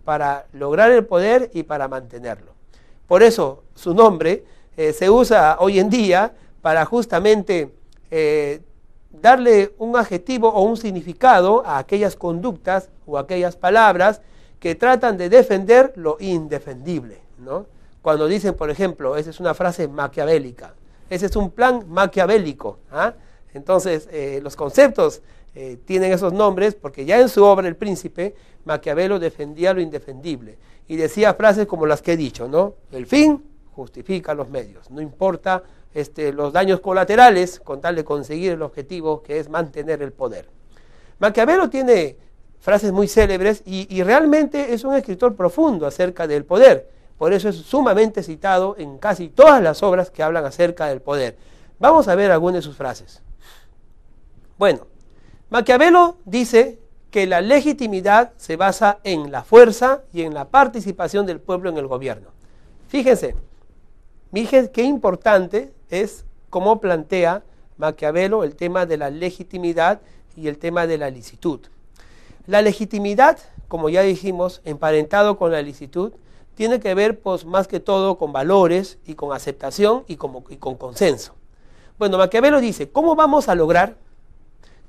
para lograr el poder y para mantenerlo. Por eso su nombre se usa hoy en día para justamente darle un adjetivo o un significado a aquellas conductas o aquellas palabras que tratan de defender lo indefendible, ¿no? Cuando dicen, por ejemplo, esa es una frase maquiavélica, ese es un plan maquiavélico, ¿ah? Entonces, los conceptos tienen esos nombres porque ya en su obra El Príncipe, Maquiavelo defendía lo indefendible y decía frases como las que he dicho, ¿no? El fin justifica los medios, no importa los daños colaterales con tal de conseguir el objetivo que es mantener el poder. Maquiavelo tiene frases muy célebres y realmente es un escritor profundo acerca del poder, por eso es sumamente citado en casi todas las obras que hablan acerca del poder. Vamos a ver algunas de sus frases. Bueno, Maquiavelo dice que la legitimidad se basa en la fuerza y en la participación del pueblo en el gobierno. Fíjense qué importante es cómo plantea Maquiavelo el tema de la legitimidad y el tema de la licitud. La legitimidad, como ya dijimos, emparentado con la licitud, tiene que ver pues, más que todo con valores y con aceptación y con consenso. Bueno, Maquiavelo dice, ¿cómo vamos a lograr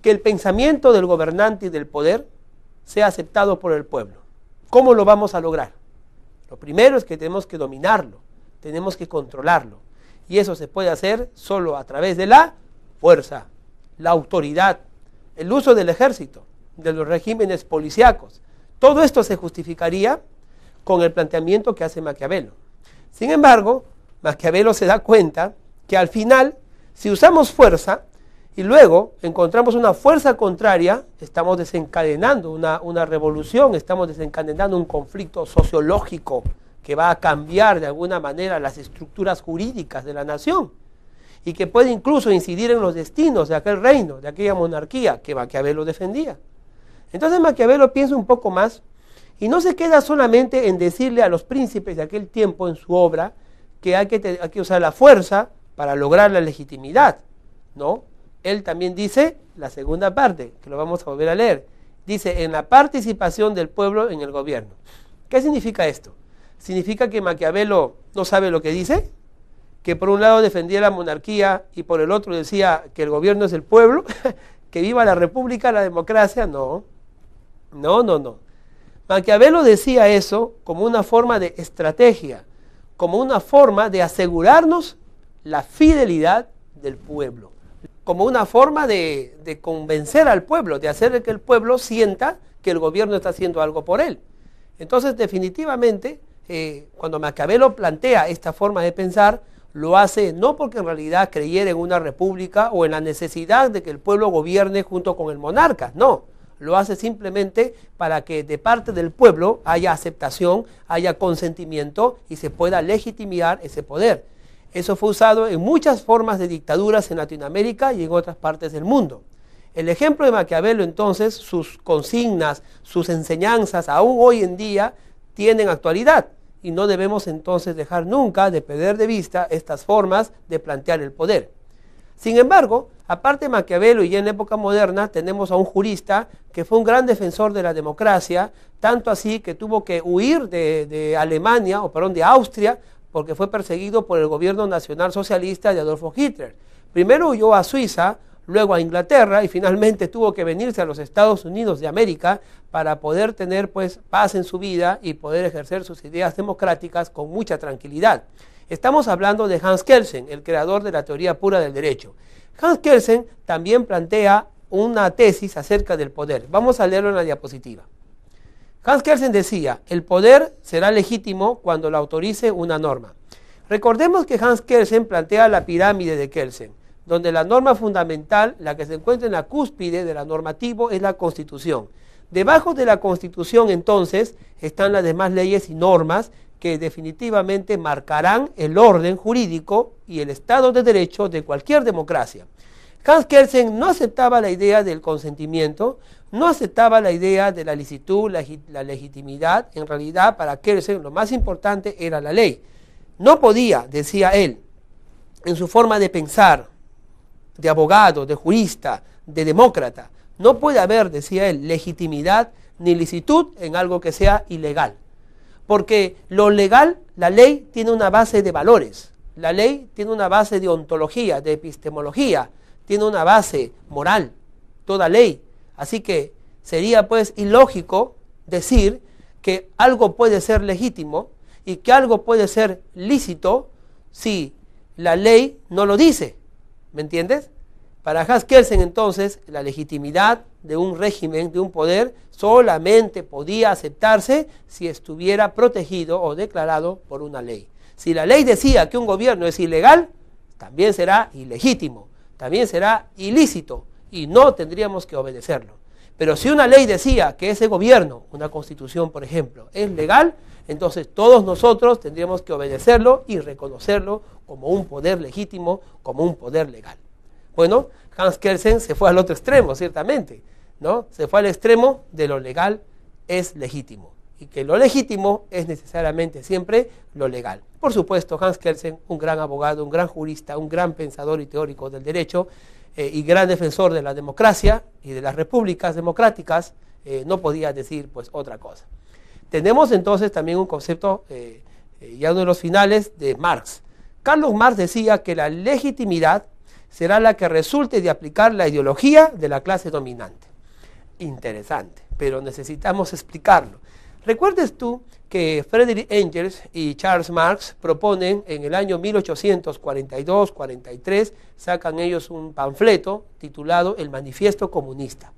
que el pensamiento del gobernante y del poder sea aceptado por el pueblo? ¿Cómo lo vamos a lograr? Lo primero es que tenemos que dominarlo, tenemos que controlarlo. Y eso se puede hacer solo a través de la fuerza, la autoridad, el uso del ejército, de los regímenes policíacos. Todo esto se justificaría con el planteamiento que hace Maquiavelo. Sin embargo, Maquiavelo se da cuenta que al final, si usamos fuerza y luego encontramos una fuerza contraria, estamos desencadenando una revolución, estamos desencadenando un conflicto sociológico que va a cambiar de alguna manera las estructuras jurídicas de la nación y que puede incluso incidir en los destinos de aquel reino, de aquella monarquía que Maquiavelo defendía. Entonces Maquiavelo piensa un poco más y no se queda solamente en decirle a los príncipes de aquel tiempo en su obra que hay que usar la fuerza para lograr la legitimidad, ¿no? Él también dice la segunda parte, que lo vamos a volver a leer. Dice, en la participación del pueblo en el gobierno. ¿Qué significa esto? ¿Significa que Maquiavelo no sabe lo que dice? ¿Que por un lado defendía la monarquía y por el otro decía que el gobierno es el pueblo? ¿Que viva la república, la democracia? No. Maquiavelo decía eso como una forma de estrategia, como una forma de asegurarnos la fidelidad del pueblo, como una forma de convencer al pueblo, de hacer que el pueblo sienta que el gobierno está haciendo algo por él. Entonces, definitivamente, cuando Maquiavelo plantea esta forma de pensar, lo hace no porque en realidad creyera en una república o en la necesidad de que el pueblo gobierne junto con el monarca, no. Lo hace simplemente para que de parte del pueblo haya aceptación, haya consentimiento y se pueda legitimar ese poder. Eso fue usado en muchas formas de dictaduras en Latinoamérica y en otras partes del mundo. El ejemplo de Maquiavelo, entonces, sus consignas, sus enseñanzas, aún hoy en día, tienen actualidad. Y no debemos entonces dejar nunca de perder de vista estas formas de plantear el poder. Sin embargo, aparte de Maquiavelo y ya en época moderna, tenemos a un jurista que fue un gran defensor de la democracia, tanto así que tuvo que huir de Austria, porque fue perseguido por el gobierno nacional socialista de Adolfo Hitler. Primero huyó a Suiza, luego a Inglaterra y finalmente tuvo que venirse a los Estados Unidos de América para poder tener pues paz en su vida y poder ejercer sus ideas democráticas con mucha tranquilidad. Estamos hablando de Hans Kelsen, el creador de la teoría pura del derecho. Hans Kelsen también plantea una tesis acerca del poder. Vamos a leerlo en la diapositiva. Hans Kelsen decía, el poder será legítimo cuando lo autorice una norma. Recordemos que Hans Kelsen plantea la pirámide de Kelsen, donde la norma fundamental, la que se encuentra en la cúspide de la normativo, es la Constitución. Debajo de la Constitución, entonces, están las demás leyes y normas que definitivamente marcarán el orden jurídico y el Estado de Derecho de cualquier democracia. Hans Kelsen no aceptaba la idea del consentimiento, no aceptaba la idea de la licitud, la legitimidad. En realidad, para Kelsen lo más importante era la ley. No podía, decía él, en su forma de pensar, de abogado, de jurista, de demócrata, no puede haber, decía él, legitimidad ni licitud en algo que sea ilegal. Porque lo legal, la ley tiene una base de valores, la ley tiene una base de ontología, de epistemología, tiene una base moral, toda ley. Así que sería pues ilógico decir que algo puede ser legítimo y que algo puede ser lícito si la ley no lo dice. ¿Me entiendes? Para Hans Kelsen, entonces, la legitimidad de un régimen, de un poder, solamente podía aceptarse si estuviera protegido o declarado por una ley. Si la ley decía que un gobierno es ilegal, también será ilegítimo, también será ilícito y no tendríamos que obedecerlo. Pero si una ley decía que ese gobierno, una constitución por ejemplo, es legal, entonces todos nosotros tendríamos que obedecerlo y reconocerlo como un poder legítimo, como un poder legal. Bueno, Hans Kelsen se fue al otro extremo, ciertamente, ¿no? Se fue al extremo de lo legal es legítimo y que lo legítimo es necesariamente siempre lo legal. Por supuesto, Hans Kelsen, un gran abogado, un gran jurista, un gran pensador y teórico del derecho y gran defensor de la democracia y de las repúblicas democráticas, no podía decir pues otra cosa. Tenemos entonces también un concepto, ya uno de los finales, de Marx. Carlos Marx decía que la legitimidad será la que resulte de aplicar la ideología de la clase dominante. Interesante, pero necesitamos explicarlo. ¿Recuerdas tú que Friedrich Engels y Charles Marx proponen en el año 1842-43, sacan ellos un panfleto titulado El Manifiesto Comunista,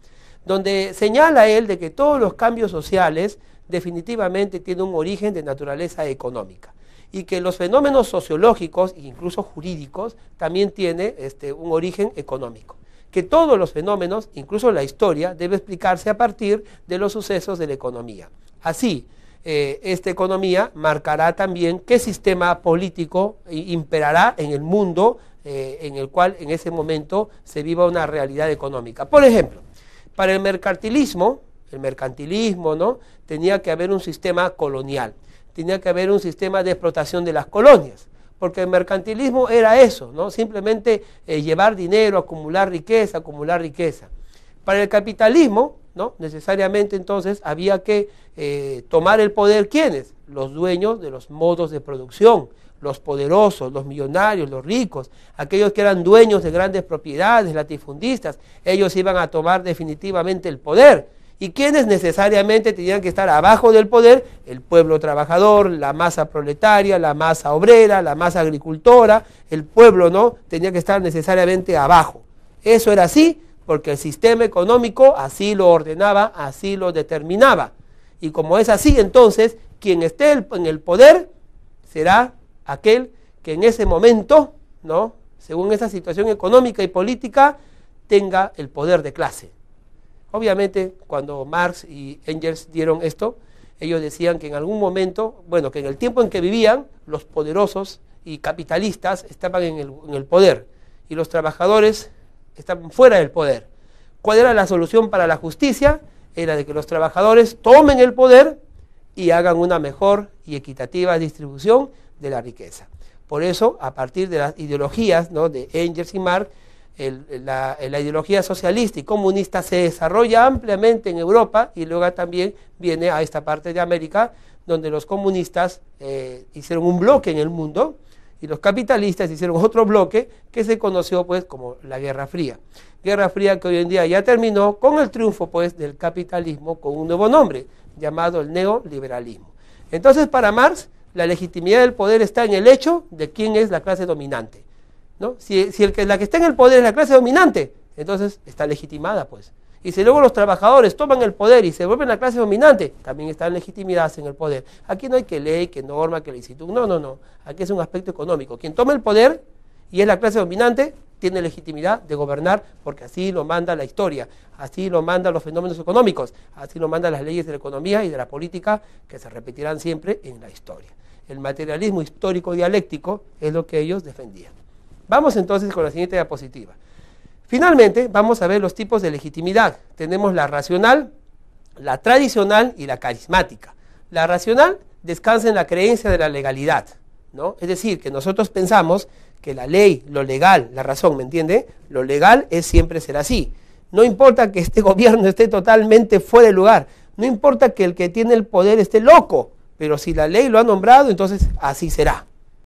donde señala él de que todos los cambios sociales definitivamente tienen un origen de naturaleza económica y que los fenómenos sociológicos e incluso jurídicos también tienen un origen económico. Que todos los fenómenos, incluso la historia, debe explicarse a partir de los sucesos de la economía. Así, esta economía marcará también qué sistema político imperará en el mundo en el cual en ese momento se viva una realidad económica. Por ejemplo, para el mercantilismo, ¿no?, tenía que haber un sistema colonial, tenía que haber un sistema de explotación de las colonias, porque el mercantilismo era eso, ¿no?, simplemente llevar dinero, acumular riqueza. Para el capitalismo, ¿no?, necesariamente entonces había que tomar el poder, ¿quiénes? Los dueños de los modos de producción, los poderosos, los millonarios, los ricos, aquellos que eran dueños de grandes propiedades, latifundistas, ellos iban a tomar definitivamente el poder. ¿Y quiénes necesariamente tenían que estar abajo del poder? El pueblo trabajador, la masa proletaria, la masa obrera, la masa agricultora, el pueblo, ¿no?, tenía que estar necesariamente abajo. Eso era así porque el sistema económico así lo ordenaba, así lo determinaba. Y como es así, entonces, quien esté en el poder será aquel que en ese momento, ¿no?, según esa situación económica y política, tenga el poder de clase. Obviamente, cuando Marx y Engels dieron esto, ellos decían que en algún momento, bueno, que en el tiempo en que vivían, los poderosos y capitalistas estaban en el poder y los trabajadores estaban fuera del poder. ¿Cuál era la solución para la justicia? Era de que los trabajadores tomen el poder y hagan una mejor y equitativa distribución de la riqueza. Por eso, a partir de las ideologías, ¿no?, de Engels y Marx, la ideología socialista y comunista se desarrolla ampliamente en Europa y luego también viene a esta parte de América, donde los comunistas hicieron un bloque en el mundo y los capitalistas hicieron otro bloque que se conoció pues como la Guerra Fría. Guerra Fría que hoy en día ya terminó con el triunfo pues del capitalismo con un nuevo nombre llamado el neoliberalismo. Entonces, para Marx, la legitimidad del poder está en el hecho de quién es la clase dominante, ¿no? Si la que está en el poder es la clase dominante, entonces está legitimada pues. Y si luego los trabajadores toman el poder y se vuelven la clase dominante, también están legitimidados en el poder. Aquí no hay que ley, que norma, que licitud, no. Aquí es un aspecto económico. Quien toma el poder y es la clase dominante, tiene legitimidad de gobernar porque así lo manda la historia, así lo mandan los fenómenos económicos, así lo mandan las leyes de la economía y de la política que se repetirán siempre en la historia. El materialismo histórico dialéctico es lo que ellos defendían. Vamos entonces con la siguiente diapositiva. Finalmente, vamos a ver los tipos de legitimidad. Tenemos la racional, la tradicional y la carismática. La racional descansa en la creencia de la legalidad, ¿no? Es decir, que nosotros pensamos que la ley, lo legal, la razón, ¿me entiende? Lo legal siempre será así. No importa que este gobierno esté totalmente fuera de lugar, No importa que el que tiene el poder esté loco, pero si la ley lo ha nombrado, entonces así será.